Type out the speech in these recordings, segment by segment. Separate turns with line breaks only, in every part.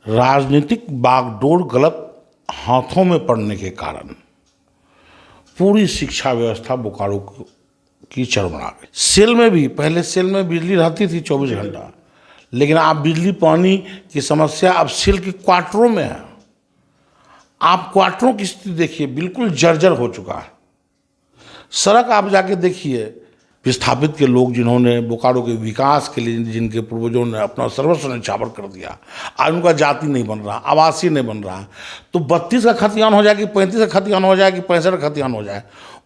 राजनीतिक बागडोर गलत हाथों में पड़ने के कारण पूरी शिक्षा व्यवस्था बोकारो की चरमरा गई। सेल में भी पहले सेल में बिजली रहती थी 24 घंटा, लेकिन आप बिजली पानी की समस्या अब सेल के क्वार्टरों में है। आप क्वार्टरों की स्थिति देखिए, बिल्कुल जर्जर हो चुका है। सड़क आप जाके देखिए, विस्थापित के लोग जिन्होंने बोकारो के विकास के लिए जिनके पूर्वजों ने अपना सर्वस्व न्यौछावर कर दिया, आज उनका जाति नहीं बन रहा, आवासीय नहीं बन रहा, तो 32 का खतियान हो जाए कि 35 का खतियान हो जाए कि 65 का खतियान हो जाए,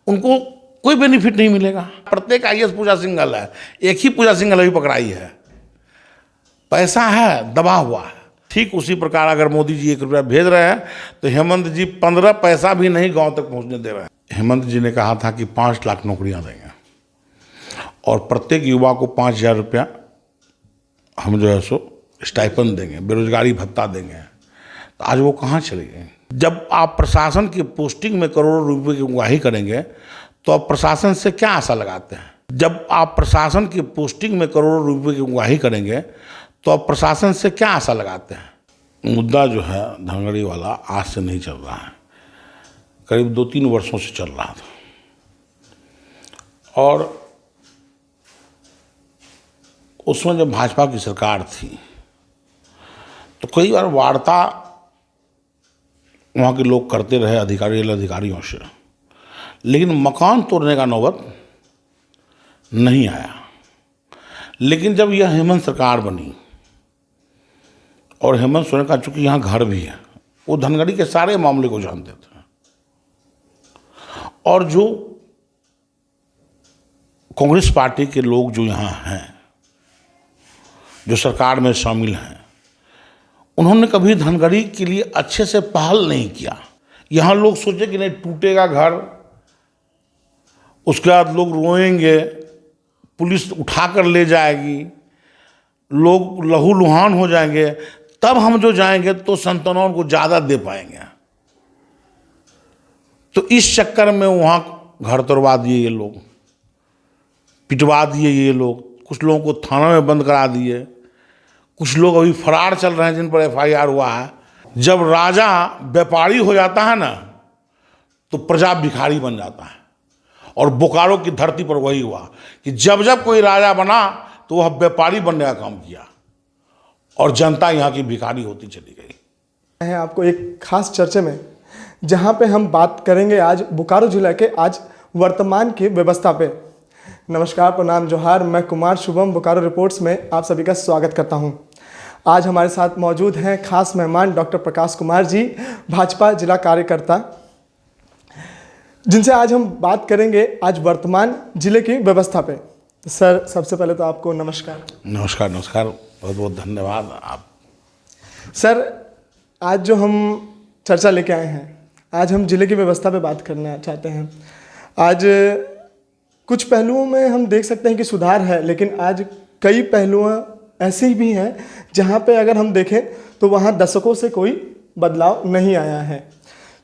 उनको कोई बेनिफिट नहीं मिलेगा। प्रत्येक IAS पूजा सिंगल है, एक ही पूजा सिंगल अभी पकड़ाई है, पैसा है दबा हुआ है। ठीक उसी प्रकार अगर मोदी जी 1 रुपया भेज रहे हैं तो हेमंत जी 15 पैसा भी नहीं गांव तक पहुंचने दे रहे हैं। हेमंत जी ने कहा था कि 5 लाख नौकरियां देंगे और प्रत्येक युवा को 5,000 रुपया हम जो है सो स्टाइपेंड देंगे, बेरोजगारी भत्ता देंगे। तो आज वो कहाँ चले गए? जब आप प्रशासन की पोस्टिंग में करोड़ों रुपए की उगाही करेंगे तो आप प्रशासन से क्या आशा लगाते हैं? जब आप प्रशासन की पोस्टिंग में करोड़ों रुपए की उगाही करेंगे तो आप प्रशासन से क्या आशा लगाते हैं? मुद्दा जो है धनगढ़ी वाला आज से नहीं चल रहा है, करीब 2-3 वर्षों से चल रहा था। और उसमें जब भाजपा की सरकार थी तो कई बार वार्ता वहाँ के लोग करते रहे अधिकारियों से, लेकिन मकान तोड़ने का नौबत नहीं आया। लेकिन जब यह हेमंत सरकार बनी और हेमंत सोरेन का चूंकि यहाँ घर भी है, वो धनगढ़ी के सारे मामले को जानते थे और जो कांग्रेस पार्टी के लोग जो यहाँ हैं, जो सरकार में शामिल हैं, उन्होंने कभी धनगढ़ी के लिए अच्छे से पहल नहीं किया। यहाँ लोग सोचे कि नहीं टूटेगा घर, उसके बाद लोग रोएंगे, पुलिस उठाकर ले जाएगी, लोग लहूलुहान हो जाएंगे, तब हम जो जाएंगे तो संतानों को ज़्यादा दे पाएंगे। तो इस चक्कर में वहाँ घर तोड़वा दिए ये लोग, पिटवा दिए ये लोग, कुछ लोगों को थाना में बंद करा दिए, कुछ लोग अभी फरार चल रहे हैं जिन पर FIR हुआ है। जब राजा व्यापारी हो जाता है ना तो प्रजा भिखारी बन जाता है, और बोकारो की धरती पर वही हुआ कि जब जब कोई राजा बना तो वह व्यापारी बनने का काम किया और जनता यहाँ की भिखारी होती चली गई।
है आपको एक खास चर्चे में जहाँ पे हम बात करेंगे आज बोकारो जिला के आज वर्तमान की व्यवस्था पे। नमस्कार, प्रणाम, जोहार। मैं कुमार शुभम बोकारो रिपोर्ट्स में आप सभी का स्वागत करता हूं। आज हमारे साथ मौजूद हैं खास मेहमान डॉक्टर प्रकाश कुमार जी, भाजपा जिला कार्यकर्ता, जिनसे आज हम बात करेंगे आज वर्तमान जिले की व्यवस्था पे। सर, सबसे पहले तो आपको नमस्कार।
नमस्कार, बहुत बहुत धन्यवाद आप।
सर, आज जो हम चर्चा लेके आए हैं, आज हम जिले की व्यवस्था पे बात करना चाहते हैं। आज कुछ पहलुओं में हम देख सकते हैं कि सुधार है, लेकिन आज कई पहलुओं ऐसे भी हैं जहां पे अगर हम देखें तो वहां दशकों से कोई बदलाव नहीं आया है।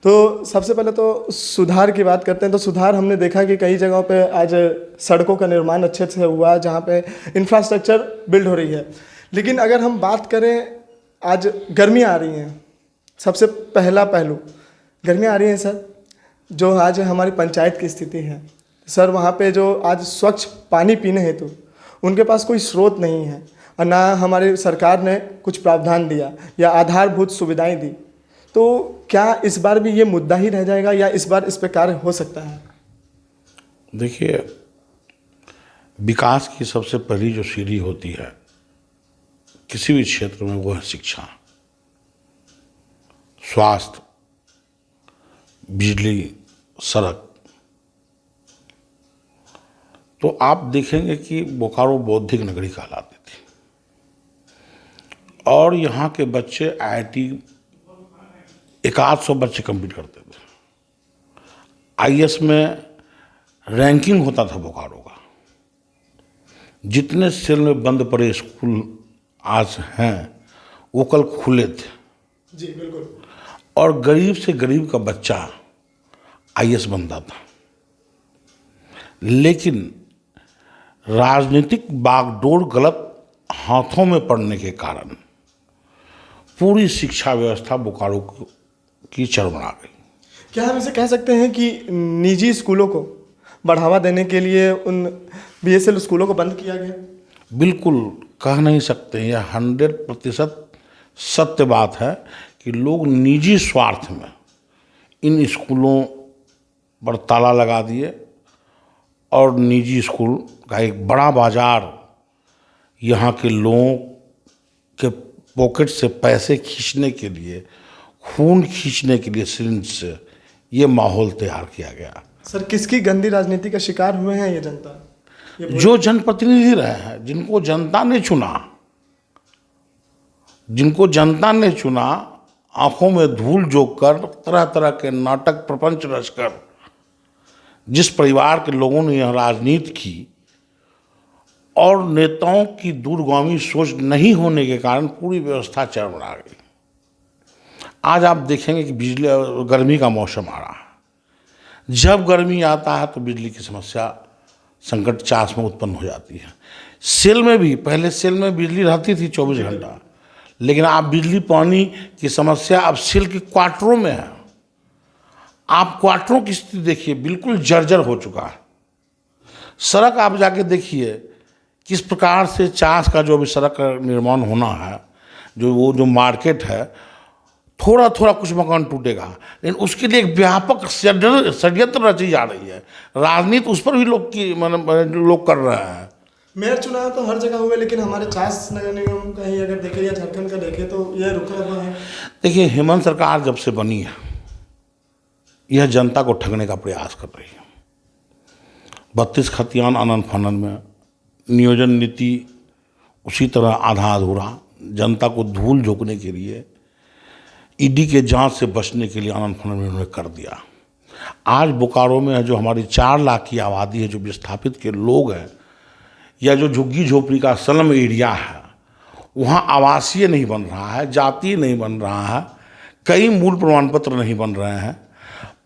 तो सबसे पहले तो सुधार की बात करते हैं। तो सुधार हमने देखा कि कई जगहों पे आज सड़कों का निर्माण अच्छे से हुआ, जहां पे इंफ्रास्ट्रक्चर बिल्ड हो रही है। लेकिन अगर हम बात करें, आज गर्मियाँ आ रही हैं, सबसे पहला पहलू गर्मियाँ आ रही हैं सर, जो आज हमारी पंचायत की स्थिति है सर, वहाँ पे जो आज स्वच्छ पानी पीने हेतु उनके पास कोई स्रोत नहीं है, और ना हमारी सरकार ने कुछ प्रावधान दिया या आधारभूत सुविधाएं दी। तो क्या इस बार भी ये मुद्दा ही रह जाएगा या इस बार इस पर कार्य हो सकता है?
देखिए, विकास की सबसे पहली जो सीढ़ी होती है किसी भी क्षेत्र में, वो है शिक्षा, स्वास्थ्य, बिजली, सड़क। तो आप देखेंगे कि बोकारो बौद्धिक नगरी कहलाती थी और यहाँ के बच्चे IIT 100 बच्चे कंप्लीट करते थे। IAS में रैंकिंग होता था बोकारो का। जितने सेल में बंद पड़े स्कूल आज हैं वो कल खुले थे।
जी बिल्कुल।
और गरीब से गरीब का बच्चा IAS बनता था। लेकिन राजनीतिक बागडोर गलत हाथों में पड़ने के कारण पूरी शिक्षा व्यवस्था बोकारो की चरमरा गई।
क्या हम इसे कह सकते हैं कि निजी स्कूलों को बढ़ावा देने के लिए उन बीएसएल स्कूलों को बंद किया गया?
बिल्कुल कह नहीं सकते, यह 100% सत्य बात है कि लोग निजी स्वार्थ में इन स्कूलों पर ताला लगा दिए और निजी स्कूल का एक बड़ा बाजार यहाँ के लोगों के पॉकेट से पैसे खींचने के लिए, खून खींचने के लिए सिरिंज से ये माहौल तैयार किया गया।
सर, किसकी गंदी राजनीति का शिकार हुए हैं ये जनता?
जो जनप्रतिनिधि रहे हैं, जिनको जनता ने चुना, आंखों में धूल झोंक कर, तरह तरह के नाटक प्रपंच रचकर जिस परिवार के लोगों ने यह राजनीति की और नेताओं की दूरगामी सोच नहीं होने के कारण पूरी व्यवस्था चरमरा गई। आज आप देखेंगे कि गर्मी का मौसम आ रहा है। जब गर्मी आता है तो बिजली की समस्या, संकट चास में उत्पन्न हो जाती है। सेल में भी, पहले सेल में बिजली रहती थी 24 घंटा, लेकिन आप बिजली पानी की समस्या अब सेल के क्वार्टरों में है। आप क्वार्टरों की स्थिति देखिए, बिल्कुल जर्जर हो चुका है। सड़क आप जाके देखिए किस प्रकार से चास का जो भी सड़क का निर्माण होना है, जो मार्केट है, थोड़ा थोड़ा कुछ मकान टूटेगा, लेकिन उसके लिए एक व्यापक षड्यंत्र रची जा रही है। राजनीति उस पर भी लोग कर रहे हैं।
मेयर चुनाव तो हर जगह हुए, लेकिन हमारे चास नगर निगम का ही अगर देखें या झारखंड का देखें तो यह रुका हुआ है।
देखिए, हेमंत सरकार जब से बनी है, यह जनता को ठगने का प्रयास कर रही है। 32 खतियान आनन फानन में, नियोजन नीति उसी तरह आधा अधूरा, जनता को धूल झोंकने के लिए, ईडी के जांच से बचने के लिए आनन फानन में उन्होंने कर दिया। आज बोकारो में जो हमारी 4 लाख की आबादी है, जो विस्थापित के लोग हैं या जो झुग्गी झोपड़ी का स्लम एरिया है, वहाँ आवासीय नहीं बन रहा है, जातीय नहीं बन रहा है, कई मूल प्रमाण पत्र नहीं बन रहे हैं।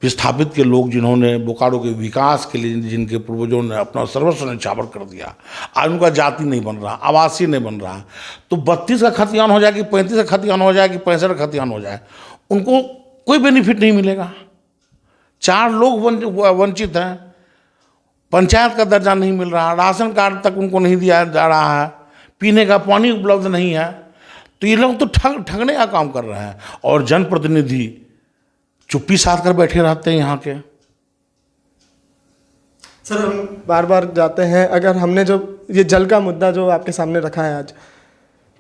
विस्थापित के लोग जिन्होंने बोकारो के विकास के लिए, जिनके पूर्वजों ने अपना सर्वस्व न्यौछावर कर दिया, आज उनका जाति नहीं बन रहा, आवासीय नहीं बन रहा। तो 32 का खतियान हो जाए कि 35 का खतियान हो जाए कि 65 का खतियान हो जाए, उनको कोई बेनिफिट नहीं मिलेगा। 4 लोग वंचित हैं, पंचायत का दर्जा नहीं मिल रहा, राशन कार्ड तक उनको नहीं दिया जा रहा है, पीने का पानी उपलब्ध नहीं है। तो ये लोग तो ठगने का काम कर रहे हैं और जनप्रतिनिधि चुप्पी साध कर बैठे रहते हैं यहाँ के।
सर, हम बार बार जाते हैं, अगर हमने जो ये जल का मुद्दा जो आपके सामने रखा है आज,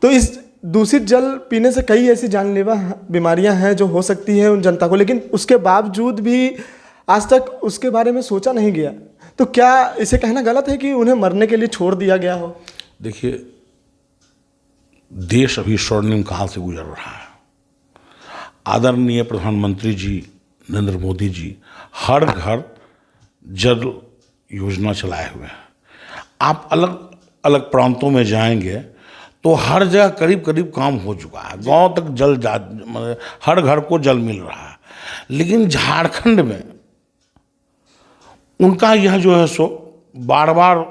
तो इस दूषित जल पीने से कई ऐसी जानलेवा बीमारियां हैं जो हो सकती है उन जनता को, लेकिन उसके बावजूद भी आज तक उसके बारे में सोचा नहीं गया। तो क्या इसे कहना गलत है कि उन्हें मरने के लिए छोड़ दिया गया हो?
देखिए, देश अभी स्वर्णिम काल से गुजर रहा है। आदरणीय प्रधानमंत्री जी नरेंद्र मोदी जी हर घर जल योजना चलाए हुए हैं। आप अलग अलग प्रांतों में जाएंगे तो हर जगह करीब करीब काम हो चुका है, गांव तक जल हर घर को जल मिल रहा है। लेकिन झारखंड में उनका यह जो है सो बार बार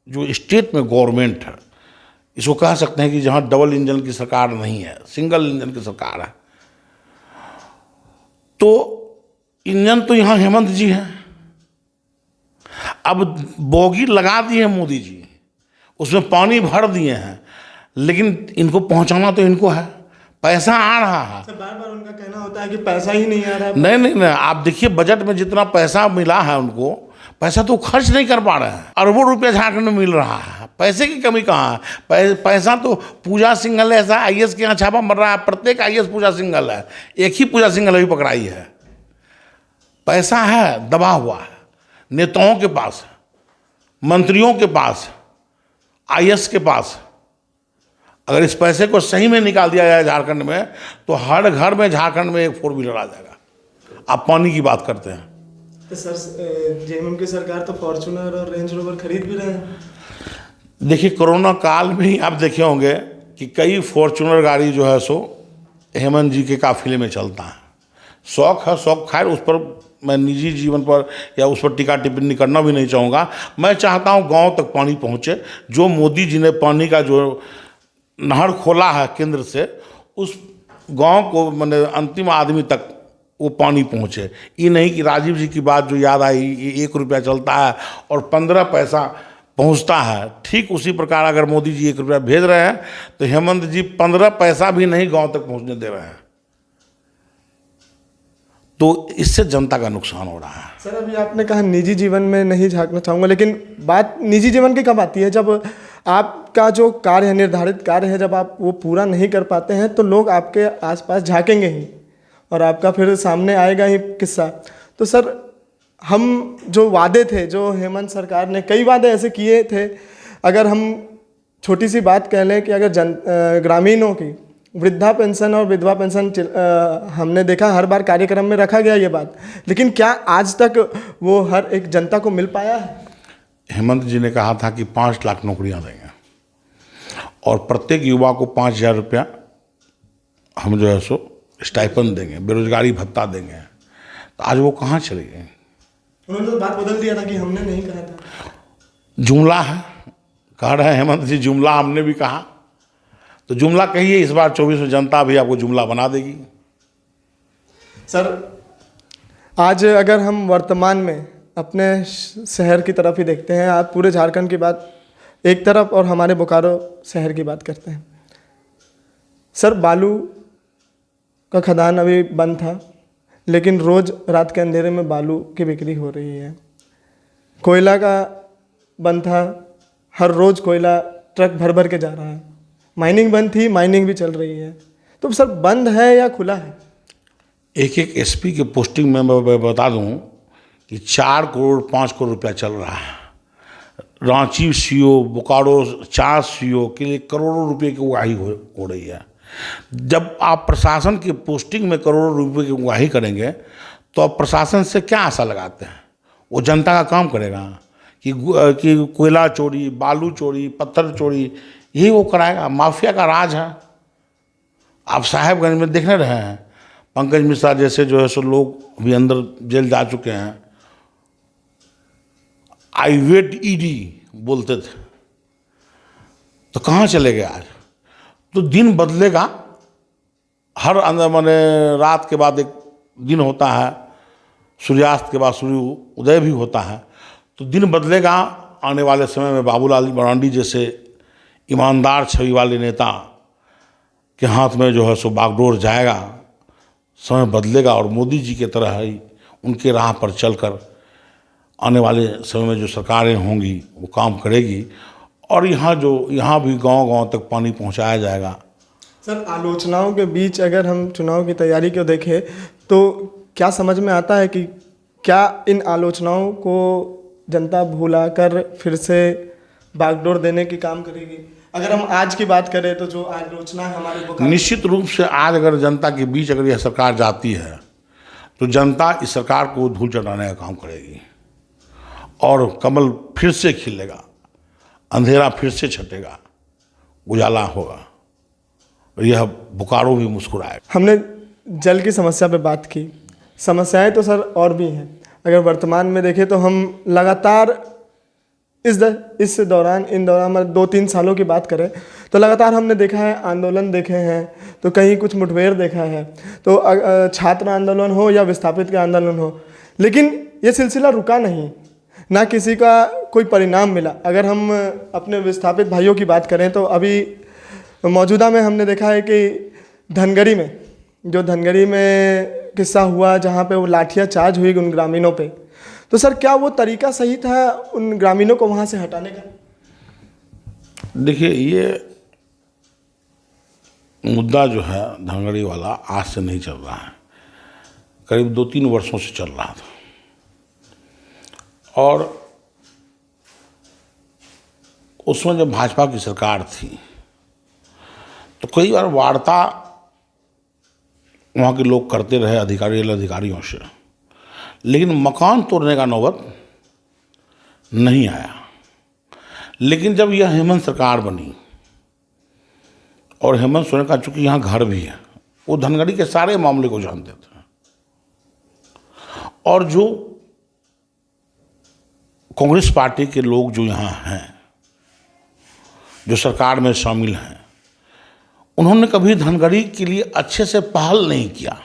जो स्टेट में गवर्नमेंट है, इसको कह सकते हैं कि जहाँ डबल इंजन की सरकार नहीं है, सिंगल इंजन की सरकार है। तो इंजन तो यहाँ हेमंत जी हैं, अब बोगी लगा दी है मोदी जी, उसमें पानी भर दिए हैं, लेकिन इनको पहुंचाना तो इनको है, पैसा आ रहा है।
बार बार उनका कहना होता है कि पैसा ही नहीं आ रहा है।
नहीं, आप देखिए बजट में जितना पैसा मिला है उनको, पैसा तो खर्च नहीं कर पा रहे हैं। अरबों रुपया झारखंड में मिल रहा है, पैसे की कमी कहाँ है? पैसा तो पूजा सिंघल ऐसा आईएएस के यहाँ छापा मर रहा है, प्रत्येक आईएएस पूजा सिंघल है, एक ही पूजा सिंघल अभी पकड़ाई है। पैसा है, दबा हुआ है, नेताओं के पास, मंत्रियों के पास, आईएएस के पास। अगर इस पैसे को सही में निकाल दिया जाए झारखंड में, तो हर घर में झारखंड में एक 4 व्हीलर आ जाएगा। आप पानी की बात करते हैं
तो सर, जेएमएम की सरकार तो फॉर्च्यूनर और रेंज रोवर खरीद भी रहे हैं।
देखिए, कोरोना काल में ही आप देखे होंगे कि कई फॉर्च्यूनर गाड़ी जो है सो हेमंत जी के काफिले में चलता है। शौक है, शौक खैर उस पर मैं निजी जीवन पर या उस पर टीका टिप्पणी करना भी नहीं चाहूँगा। मैं चाहता हूँ गांव तक पानी पहुँचे। जो मोदी जी ने पानी का जो नहर खोला है केंद्र से, उस गांव को मतलब अंतिम आदमी तक वो पानी पहुंचे। ये नहीं कि राजीव जी की बात जो याद आई, ये 1 रुपया चलता है और 15 पैसा पहुंचता है, ठीक उसी प्रकार अगर मोदी जी 1 रुपया भेज रहे हैं तो हेमंत जी 15 पैसा भी नहीं गांव तक पहुंचने दे रहे हैं। तो इससे जनता का नुकसान हो रहा है।
सर अभी आपने कहा निजी जीवन में नहीं झांकना चाहूँगा, लेकिन बात निजी जीवन की कब आती है? जब आपका जो कार्य है, निर्धारित कार्य है, जब आप वो पूरा नहीं कर पाते हैं तो लोग आपके आसपास झांकेंगे ही और आपका फिर सामने आएगा ही किस्सा। तो सर हम जो वादे थे, जो हेमंत सरकार ने कई वादे ऐसे किए थे, अगर हम छोटी सी बात कह लें कि अगर ग्रामीणों की वृद्धा पेंशन और विधवा पेंशन हमने देखा हर बार कार्यक्रम में रखा गया ये बात, लेकिन क्या आज तक वो हर एक जनता को मिल पाया है?
हेमंत जी ने कहा था कि 5 लाख नौकरियां देंगे और प्रत्येक युवा को 5,000 रुपया हम जो है सो स्टाइपेंड देंगे, बेरोजगारी भत्ता देंगे। तो आज वो कहाँ चले गए?
उन्होंने तो बात बदल दिया था कि हमने नहीं कहा था।
जुमला है, कह रहे हैं हेमंत जी जुमला हमने भी कहा, तो जुमला कहिए, इस बार 24 में जनता भी आपको जुमला बना देगी।
सर आज अगर हम वर्तमान में अपने शहर की तरफ ही देखते हैं, आप पूरे झारखंड की बात एक तरफ और हमारे बोकारो शहर की बात करते हैं। सर बालू का खदान अभी बंद था, लेकिन रोज़ रात के अंधेरे में बालू की बिक्री हो रही है। कोयला का बंद था, हर रोज़ कोयला ट्रक भर भर के जा रहा है। माइनिंग बंद थी, माइनिंग भी चल रही है। तो सर बंद है या खुला है?
एक एसपी के पोस्टिंग में मैं बता दूं कि 4 करोड़ 5 करोड़ रुपया चल रहा है। रांची सीओ, बोकारो 4 सीओ के लिए करोड़ों रुपए की उगाही हो रही है। जब आप प्रशासन की पोस्टिंग में करोड़ों रुपए की उगाही करेंगे तो आप प्रशासन से क्या आशा लगाते हैं? वो जनता का काम करेगा कि कोयला चोरी, बालू चोरी, पत्थर चोरी यही वो कराएगा? माफिया का राज है। आप साहेबगंज में देखने रहे हैं, पंकज मिश्रा जैसे जो है सो लोग भी अंदर जेल जा चुके हैं। आई वेट ईडी बोलते थे, तो कहाँ चले गए आज? तो दिन बदलेगा, हर अंदर माने रात के बाद एक दिन होता है, सूर्यास्त के बाद सूर्य उदय भी होता है। तो दिन बदलेगा। आने वाले समय में बाबूलाल मरांडी जैसे ईमानदार छवि वाले नेता के हाथ में जो है सो बागडोर जाएगा, समय बदलेगा और मोदी जी की तरह ही उनके राह पर चलकर आने वाले समय में जो सरकारें होंगी वो काम करेगी और यहाँ भी गांव-गांव तक पानी पहुंचाया जाएगा।
सर आलोचनाओं के बीच अगर हम चुनाव की तैयारी को देखें तो क्या समझ में आता है कि क्या इन आलोचनाओं को जनता भुलाकर फिर से बागडोर देने की काम करेगी? अगर हम आज की बात करें तो जो आलोचना है हमारे
निश्चित रूप से आज अगर जनता के बीच अगर यह सरकार जाती है तो जनता इस सरकार को धूल चटाने का काम करेगी और कमल फिर से खिलेगा, अंधेरा फिर से छटेगा, उजाला होगा और यह बोकारो भी मुस्कुराएगा।
हमने जल की समस्या पे बात की, समस्याएं तो सर और भी हैं। अगर वर्तमान में देखें तो हम लगातार इस दौरान इन दौरान 2-3 सालों की बात करें तो लगातार हमने देखा है, आंदोलन देखे हैं, तो कहीं कुछ मुठभेड़ देखा है, तो छात्र आंदोलन हो या विस्थापित के आंदोलन हो, लेकिन ये सिलसिला रुका नहीं, ना किसी का कोई परिणाम मिला। अगर हम अपने विस्थापित भाइयों की बात करें तो अभी मौजूदा में हमने देखा है कि धनगरी में किस्सा हुआ जहाँ पे वो लाठियाँ चार्ज हुई उन ग्रामीणों पे, तो सर क्या वो तरीका सही था उन ग्रामीणों को वहाँ से हटाने का?
देखिए, ये मुद्दा जो है धनगरी वाला आज से नहीं चल रहा है, करीब 2-3 वर्षों से चल रहा था और उसमें जब भाजपा की सरकार थी तो कई बार वार्ता वहाँ के लोग करते रहे अधिकारियों से, लेकिन मकान तोड़ने का नौबत नहीं आया। लेकिन जब यह हेमंत सरकार बनी और हेमंत सोरेन का चूंकि यहाँ घर भी है, वो धनगरी के सारे मामले को जानते थे और जो कांग्रेस पार्टी के लोग जो यहाँ हैं, जो सरकार में शामिल हैं, उन्होंने कभी धनगढ़ी के लिए अच्छे से पहल नहीं किया।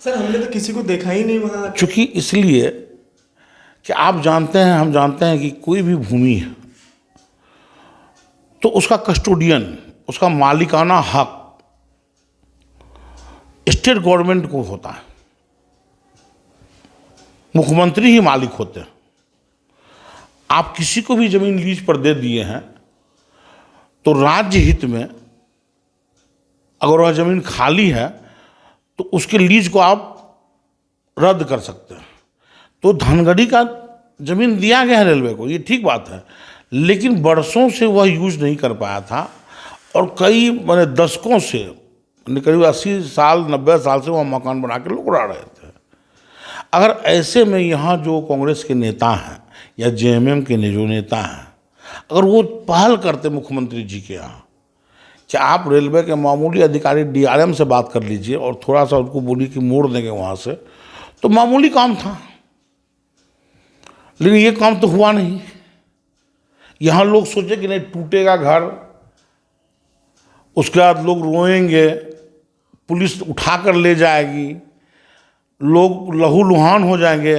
सर हमने तो किसी को देखा ही नहीं वहाँ।
चूँकि इसलिए कि आप जानते हैं, हम जानते हैं कि कोई भी भूमि है तो उसका कस्टोडियन, उसका मालिकाना हक स्टेट गवर्नमेंट को होता है, मुख्यमंत्री ही मालिक होते हैं। आप किसी को भी जमीन लीज पर दे दिए हैं तो राज्य हित में अगर वह जमीन खाली है तो उसके लीज को आप रद्द कर सकते हैं। तो धनगढ़ी का जमीन दिया गया है रेलवे को, ये ठीक बात है, लेकिन बरसों से वह यूज नहीं कर पाया था और कई मैंने दशकों से, करीब 80 साल 90 साल से वह मकान बना के लोग रह रहे थे। अगर ऐसे में यहाँ जो कांग्रेस के नेता हैं या जेएमएम के जो नेता हैं, अगर वो पहल करते मुख्यमंत्री जी के यहाँ कि आप रेलवे के मामूली अधिकारी डीआरएम से बात कर लीजिए और थोड़ा सा उनको बोलिए कि मोड़ देंगे वहाँ से, तो मामूली काम था। लेकिन ये काम तो हुआ नहीं। यहाँ लोग सोचे कि नहीं टूटेगा घर, उसके बाद लोग रोएंगे, पुलिस उठा कर ले जाएगी, लोग लहूलुहान हो जाएंगे,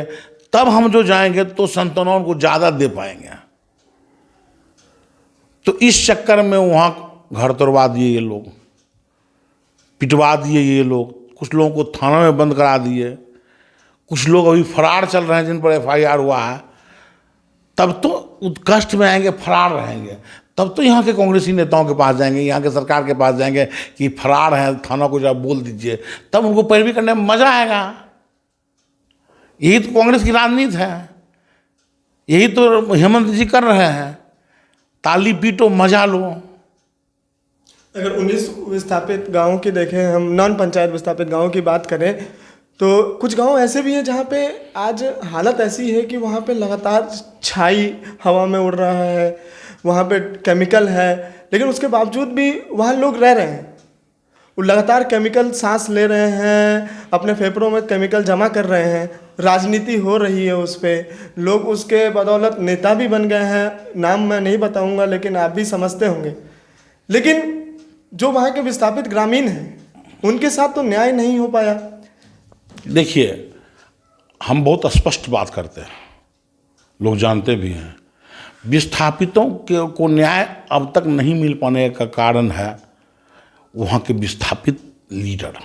तब हम जो जाएंगे तो संतानों को ज़्यादा दे पाएंगे। तो इस चक्कर में वहाँ घर तोड़वा दिए ये लोग, पिटवा दिए ये लोग, कुछ लोगों को थाना में बंद करा दिए, कुछ लोग अभी फरार चल रहे हैं जिन पर एफआईआर हुआ है। तब तो उत्कष्ट में आएंगे, फरार रहेंगे, तब तो यहाँ के कांग्रेसी नेताओं के पास जाएंगे, यहाँ के सरकार के पास जाएंगे कि फरार हैं, थाना को जब बोल दीजिए, तब उनको पैरवी करने में मजा आएगा। यही तो कांग्रेस की राजनीति है, यही तो हेमंत जी कर रहे हैं, ताली पीटो मजा लो।
अगर 19 विस्थापित गांवों की देखें, हम नॉन पंचायत विस्थापित गांवों की बात करें तो कुछ गांव ऐसे भी हैं जहां पे आज हालत ऐसी है कि वहां पे लगातार छाई हवा में उड़ रहा है, वहां पे केमिकल है, लेकिन उसके बावजूद भी वहां लोग रह रहे हैं। वो लगातार केमिकल सांस ले रहे हैं, अपने फेफड़ों में केमिकल जमा कर रहे हैं, राजनीति हो रही है उस पर, लोग उसके बदौलत नेता भी बन गए हैं। नाम मैं नहीं बताऊँगा लेकिन आप भी समझते होंगे। लेकिन जो वहाँ के विस्थापित ग्रामीण हैं उनके साथ तो न्याय नहीं हो पाया।
देखिए, हम बहुत स्पष्ट बात करते हैं, लोग जानते भी हैं, विस्थापितों को न्याय अब तक नहीं मिल पाने का कारण है वहाँ के विस्थापित लीडर।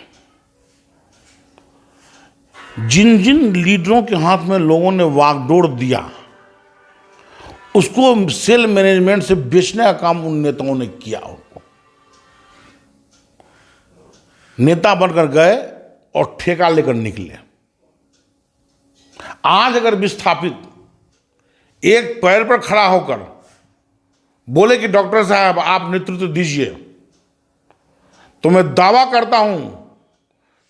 जिन जिन लीडरों के हाथ में लोगों ने वागडोर दिया उसको सेल मैनेजमेंट से बेचने का काम उन नेताओं ने किया। नेता बनकर गए और ठेका लेकर निकले। आज अगर विस्थापित एक पैर पर खड़ा होकर बोले कि डॉक्टर साहब आप नेतृत्व दीजिए, तो मैं दावा करता हूं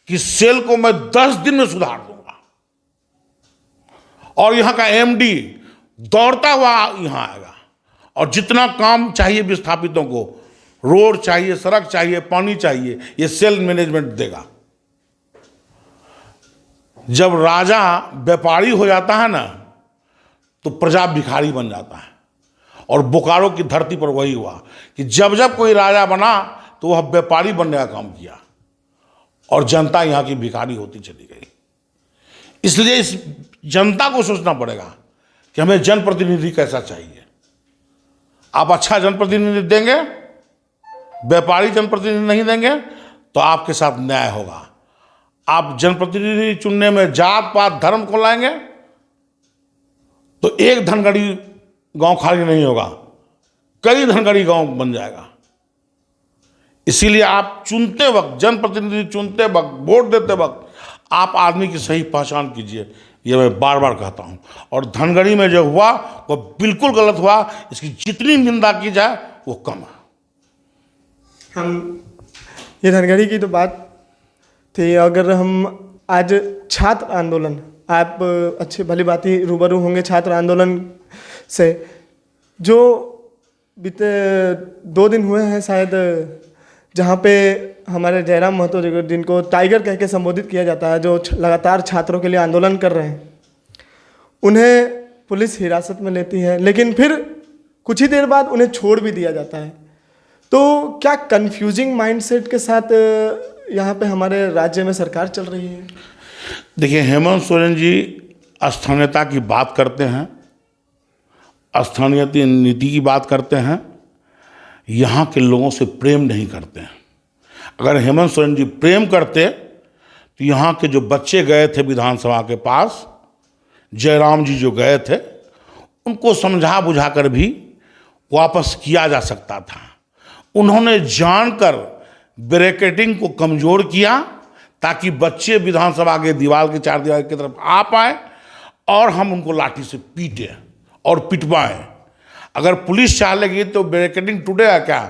कि सेल को मैं 10 दिन में सुधार दूंगा और यहां का एमडी दौड़ता हुआ यहां आएगा और जितना काम चाहिए विस्थापितों को, रोड चाहिए, सड़क चाहिए, पानी चाहिए, ये सेल मैनेजमेंट देगा। जब राजा व्यापारी हो जाता है ना तो प्रजा भिखारी बन जाता है। और बोकारो की धरती पर वही हुआ कि जब जब कोई राजा बना तो वह व्यापारी बनने का काम किया और जनता यहाँ की भिखारी होती चली गई। इसलिए इस जनता को सोचना पड़ेगा कि हमें जनप्रतिनिधि कैसा चाहिए। आप अच्छा जनप्रतिनिधि देंगे, व्यापारी जनप्रतिनिधि नहीं देंगे तो आपके साथ न्याय होगा। आप जनप्रतिनिधि चुनने में जात पात धर्म को लाएंगे तो एक धनगढ़ी गांव खाली नहीं होगा, कई धनगढ़ी गांव बन जाएगा। इसीलिए आप चुनते वक्त, जनप्रतिनिधि चुनते वक्त, वोट देते वक्त आप आदमी की सही पहचान कीजिए, ये मैं बार बार कहता हूं। और धनगढ़ी में जो हुआ वो बिल्कुल गलत हुआ, इसकी जितनी निंदा की जाए वो कम है।
हम ये धनगढ़ी की तो बात थी। अगर हम आज छात्र आंदोलन, आप अच्छी भली बात ही रूबरू होंगे छात्र आंदोलन से, जो बीते 2 दिन हुए हैं शायद, जहाँ पे हमारे जयराम महतो जिनको टाइगर कह के संबोधित किया जाता है, जो लगातार छात्रों के लिए आंदोलन कर रहे हैं, उन्हें पुलिस हिरासत में लेती है, लेकिन फिर कुछ ही देर बाद उन्हें छोड़ भी दिया जाता है। तो क्या कंफ्यूजिंग माइंडसेट के साथ यहाँ पे हमारे राज्य में सरकार चल रही है?
देखिए, हेमंत सोरेन जी स्थानीयता की बात करते हैं, स्थानीय नीति की बात करते हैं, यहाँ के लोगों से प्रेम नहीं करते हैं। अगर हेमंत सोरेन जी प्रेम करते तो यहाँ के जो बच्चे गए थे विधानसभा के पास, जयराम जी जो गए थे, उनको समझा बुझा कर भी वापस किया जा सकता था। उन्होंने जानकर बैरिकेडिंग को कमज़ोर किया ताकि बच्चे विधानसभा के दीवार के चार दीवार की तरफ आ पाए और हम उनको लाठी से पीटें और पिटवाएं। अगर पुलिस चाह लेगी तो बैरिकेडिंग टूटेगा क्या?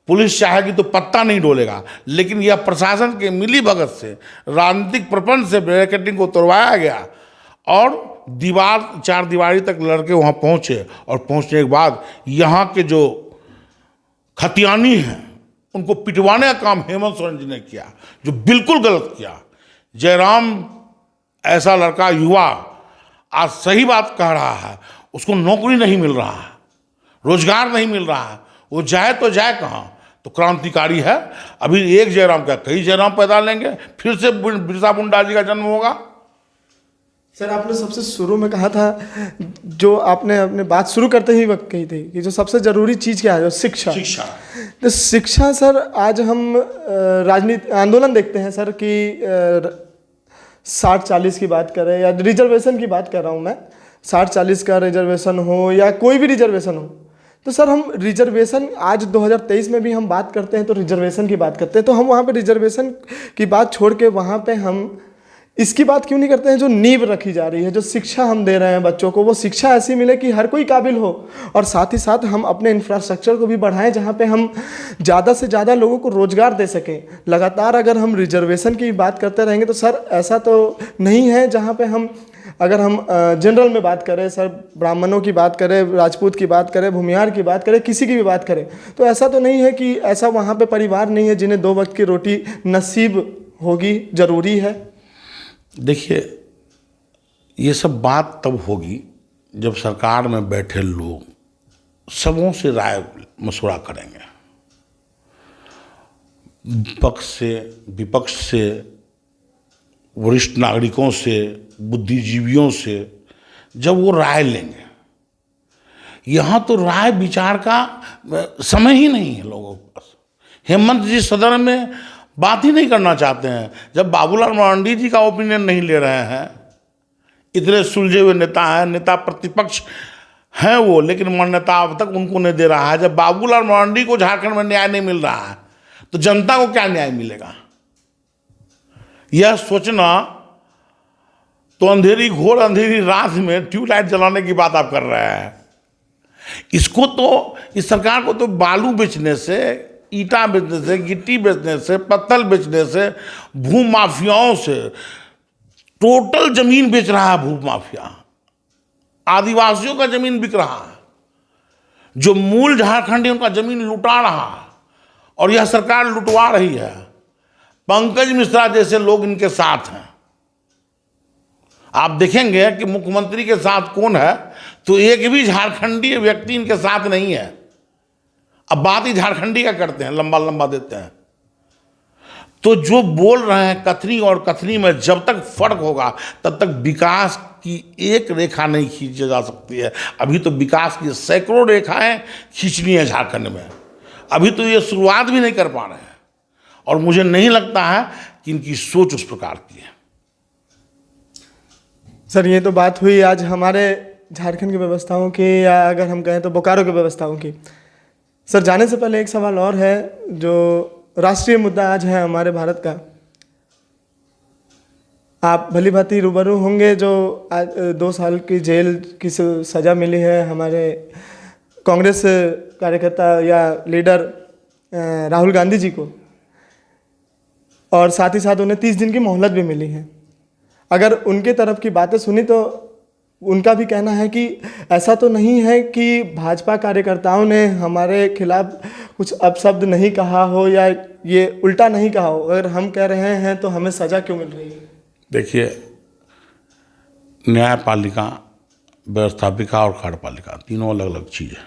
पुलिस चाहेगी तो पत्ता नहीं डोलेगा। लेकिन यह प्रशासन के मिली भगत से, राजनीतिक प्रपंच से बैरिकेडिंग को तोड़वाया गया और दीवार चार दीवारी तक लड़के वहाँ पहुँचे और पहुँचने के बाद यहाँ के जो खतियानी हैं उनको पिटवाने का काम हेमंत सोरेन जी ने किया, जो बिल्कुल गलत किया। जयराम ऐसा लड़का, युवा, आज सही बात कह रहा है, उसको नौकरी नहीं मिल रहा है, रोजगार नहीं मिल रहा है, वो जाए तो जाए कहाँ? तो क्रांतिकारी है। अभी एक जयराम का कई जयराम पैदा लेंगे, फिर से बिरसा मुंडा जी का जन्म होगा।
सर, आपने सबसे शुरू में कहा था, जो आपने अपने बात शुरू करते ही वक्त कही थी कि जो सबसे ज़रूरी चीज़ क्या है, जो शिक्षा। तो शिक्षा सर, आज हम राजनीति आंदोलन देखते हैं सर कि 60-40 की बात करें या रिजर्वेशन की बात कर रहा हूँ मैं, 60-40 का रिजर्वेशन हो या कोई भी रिजर्वेशन हो, तो सर हम रिजर्वेशन आज 2023 में भी हम बात करते हैं तो रिजर्वेशन की बात करते हैं। तो हम वहाँ पे रिजर्वेशन की बात छोड़ के वहाँ पे हम इसकी बात क्यों नहीं करते हैं जो नींव रखी जा रही है, जो शिक्षा हम दे रहे हैं बच्चों को, वो शिक्षा ऐसी मिले कि हर कोई काबिल हो, और साथ ही साथ हम अपने इंफ्रास्ट्रक्चर को भी बढ़ाएं जहाँ पे हम ज़्यादा से ज़्यादा लोगों को रोज़गार दे सकें। लगातार अगर हम रिजर्वेशन की बात करते रहेंगे तो सर ऐसा तो नहीं है जहाँ पे हम, अगर हम जनरल में बात करें सर, ब्राह्मणों की बात करें, राजपूत की बात करें, भूमिहार की बात करें, किसी की भी बात करें, तो ऐसा तो नहीं है कि ऐसा वहाँ पे परिवार नहीं है जिन्हें 2 वक्त की रोटी नसीब होगी, ज़रूरी है।
देखिए, ये सब बात तब होगी जब सरकार में बैठे लोग सबों से राय मशवरा करेंगे, पक्ष से, विपक्ष से, वरिष्ठ नागरिकों से, बुद्धिजीवियों से, जब वो राय लेंगे। यहाँ तो राय विचार का समय ही नहीं है लोगों के पास। हेमंत जी सदन में बात ही नहीं करना चाहते हैं। जब बाबूलाल मरांडी जी का ओपिनियन नहीं ले रहे हैं, इतने सुलझे हुए नेता हैं, नेता प्रतिपक्ष हैं वो, लेकिन मान्यता अब तक उनको नहीं दे रहा है। जब बाबूलाल मरांडी को झारखंड में न्याय नहीं मिल रहा है तो जनता को क्या न्याय मिलेगा? यह सोचना तो अंधेरी, घोर अंधेरी रात में ट्यूबलाइट जलाने की बात आप कर रहे हैं। इसको तो, इस सरकार को तो बालू बेचने से, ईटा बेचने से, गिट्टी बेचने से, पत्थर बेचने से, भू माफियाओं से, टोटल जमीन बेच रहा है भू माफिया। आदिवासियों का जमीन बिक रहा है, जो मूल झारखंडी उनका जमीन लुटा रहा है, और यह सरकार लुटवा रही है। पंकज मिश्रा जैसे लोग इनके साथ हैं। आप देखेंगे कि मुख्यमंत्री के साथ कौन है, तो एक भी झारखंडी व्यक्ति इनके साथ नहीं है। अब बात ही झारखंडी का करते हैं, लंबा लंबा देते हैं। तो जो बोल रहे हैं कथनी और कथनी में जब तक फर्क होगा तब तक विकास की एक रेखा नहीं खींची जा सकती है। अभी तो विकास की सैकड़ों रेखाएं खींचनी है झारखंड में, अभी तो ये शुरुआत भी नहीं कर पा रहे हैं, और मुझे नहीं लगता है कि इनकी सोच उस प्रकार की है।
सर, ये तो बात हुई आज हमारे झारखंड की व्यवस्थाओं की, या अगर हम कहें तो बोकारो की व्यवस्थाओं की। सर, जाने से पहले एक सवाल और है, जो राष्ट्रीय मुद्दा आज है हमारे भारत का। आप भली भांति रूबरू होंगे, जो आज 2 साल की जेल की सज़ा मिली है हमारे कांग्रेस कार्यकर्ता या लीडर राहुल गांधी जी को, और साथ ही साथ उन्हें 30 दिन की मोहलत भी मिली है। अगर उनके तरफ की बातें सुनी तो उनका भी कहना है कि ऐसा तो नहीं है कि भाजपा कार्यकर्ताओं ने हमारे खिलाफ कुछ अपशब्द नहीं कहा हो या ये उल्टा नहीं कहा हो, अगर हम कह रहे हैं तो हमें सज़ा क्यों मिल रही है?
देखिए, न्यायपालिका, व्यवस्थापिका और कार्यपालिका तीनों अलग अलग चीज़ है।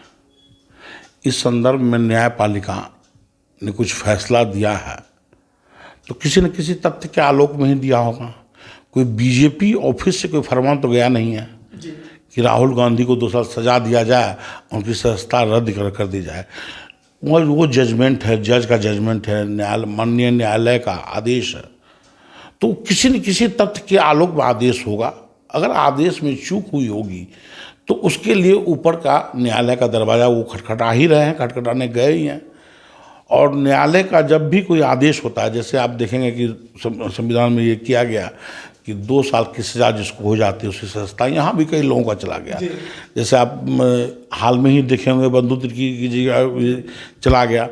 इस संदर्भ में न्यायपालिका ने कुछ फैसला दिया है तो किसी न किसी तथ्य के आलोक में ही दिया होगा। कोई बीजेपी ऑफिस से कोई फरमान तो गया नहीं है कि राहुल गांधी को 2 साल सजा दिया जाए, उनकी सदस्यता रद्द कर दी जाए। वो जजमेंट है, जज का जजमेंट है, माननीय न्यायालय का आदेश है, तो किसी न किसी तथ्य के आलोक में आदेश होगा। अगर आदेश में चूक हुई होगी तो उसके लिए ऊपर का न्यायालय का दरवाज़ा वो खटखटा ही रहे हैं, खटखटाने गए ही हैं। और न्यायालय का जब भी कोई आदेश होता है, जैसे आप देखेंगे कि संविधान में ये किया गया कि 2 साल की सज़ा जिसको हो जाती है उसकी सज़ा, यहाँ भी कई लोगों का चला गया। जैसे आप हाल में ही देखे होंगे बंधु तिर्की की जगह चला गया,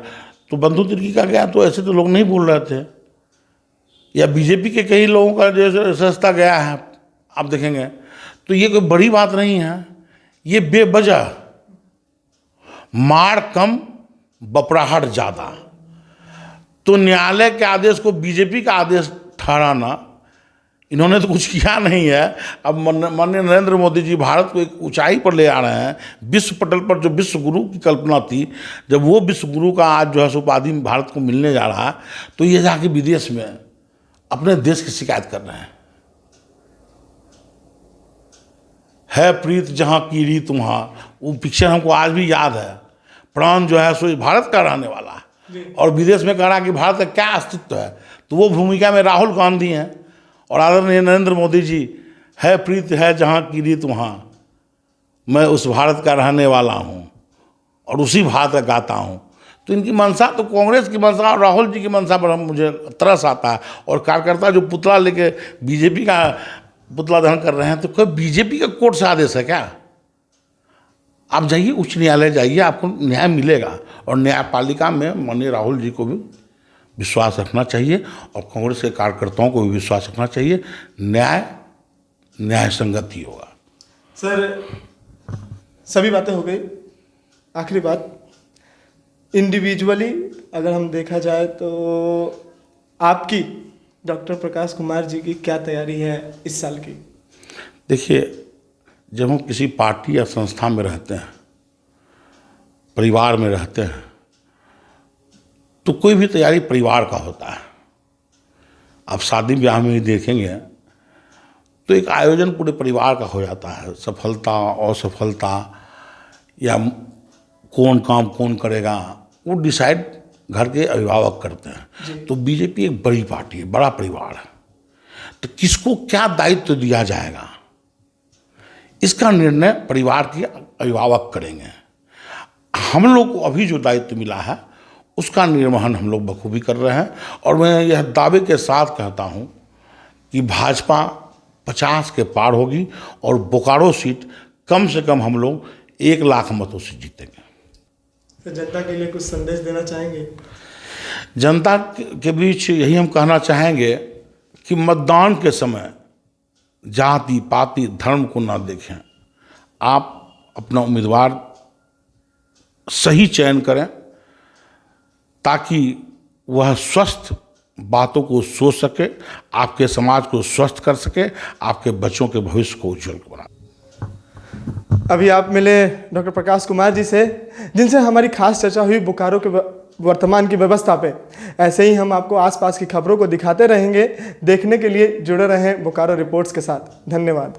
तो बंधु तिर्की का गया तो ऐसे तो लोग नहीं बोल रहे थे। या बीजेपी के कई लोगों का जो सस्ता गया है आप देखेंगे, तो ये कोई बड़ी बात नहीं है। ये बेवजह मार कम बपराहट ज़्यादा, तो न्यायालय के आदेश को बीजेपी का आदेश ठहराना, इन्होंने तो कुछ किया नहीं है। अब माननीय नरेंद्र मोदी जी भारत को एक ऊंचाई पर ले आ रहे हैं। विश्व पटल पर जो विश्व गुरु की कल्पना थी, जब वो विश्व गुरु का आज जो है उपाधि भारत को मिलने जा रहा है, तो ये जाके विदेश में अपने देश की शिकायत कर रहे हैं। है प्रीत जहाँ की रीत वहाँ, वो पिक्चर हमको आज भी याद है। प्राण जो है सो भारत का रहने वाला है और विदेश में कह रहा कि भारत का क्या अस्तित्व है, तो वो भूमिका में राहुल गांधी हैं और आदरणीय नरेंद्र मोदी जी। है प्रीत है जहाँ की रीत वहाँ, मैं उस भारत का रहने वाला हूँ और उसी भारत का गाता हूँ। तो इनकी मंशा तो कांग्रेस की मंशा और राहुल जी की मंशा पर मुझे तरस आता है। और कार्यकर्ता जो पुतला लेके बीजेपी का पुतला दहन कर रहे हैं, तो कोई बीजेपी का कोर्ट से आदेश है क्या? आप जाइए उच्च न्यायालय जाइए, आपको न्याय मिलेगा। और न्यायपालिका में माननीय राहुल जी को भी विश्वास रखना चाहिए और कांग्रेस के कार्यकर्ताओं को भी विश्वास रखना चाहिए। न्याय संगत ही होगा।
सर, सभी बातें हो गई। आखिरी बात, इंडिविजुअली अगर हम देखा जाए तो आपकी डॉक्टर प्रकाश कुमार जी की क्या तैयारी है इस साल की?
देखिए, जब हम किसी पार्टी या संस्था में रहते हैं, परिवार में रहते हैं, तो कोई भी तैयारी परिवार का होता है। आप शादी ब्याह में ही देखेंगे तो एक आयोजन पूरे परिवार का हो जाता है। सफलता असफलता या कौन काम कौन करेगा, वो डिसाइड घर के अभिभावक करते हैं। तो बीजेपी एक बड़ी पार्टी है, बड़ा परिवार है, तो किसको क्या दायित्व दिया जाएगा इसका निर्णय परिवार के अभिभावक करेंगे। हम लोग को अभी जो दायित्व मिला है उसका निर्वहन हम लोग बखूबी कर रहे हैं। और मैं यह दावे के साथ कहता हूं कि भाजपा 50 के पार होगी और बोकारो सीट कम से कम हम लोग 1 लाख मतों से जीतेंगे।
तो जनता के लिए कुछ संदेश देना चाहेंगे?
जनता के बीच यही हम कहना चाहेंगे कि मतदान के समय जाति पाति धर्म को ना देखें। आप अपना उम्मीदवार सही चयन करें ताकि वह स्वस्थ बातों को सोच सके, आपके समाज को स्वस्थ कर सके, आपके बच्चों के भविष्य को उज्जवल बना।
अभी आप मिले डॉक्टर प्रकाश कुमार जी से, जिनसे हमारी खास चर्चा हुई बोकारो के वर्तमान की व्यवस्था पे। ऐसे ही हम आपको आसपास की खबरों को दिखाते रहेंगे। देखने के लिए जुड़े रहें बोकारो रिपोर्ट्स के साथ। धन्यवाद।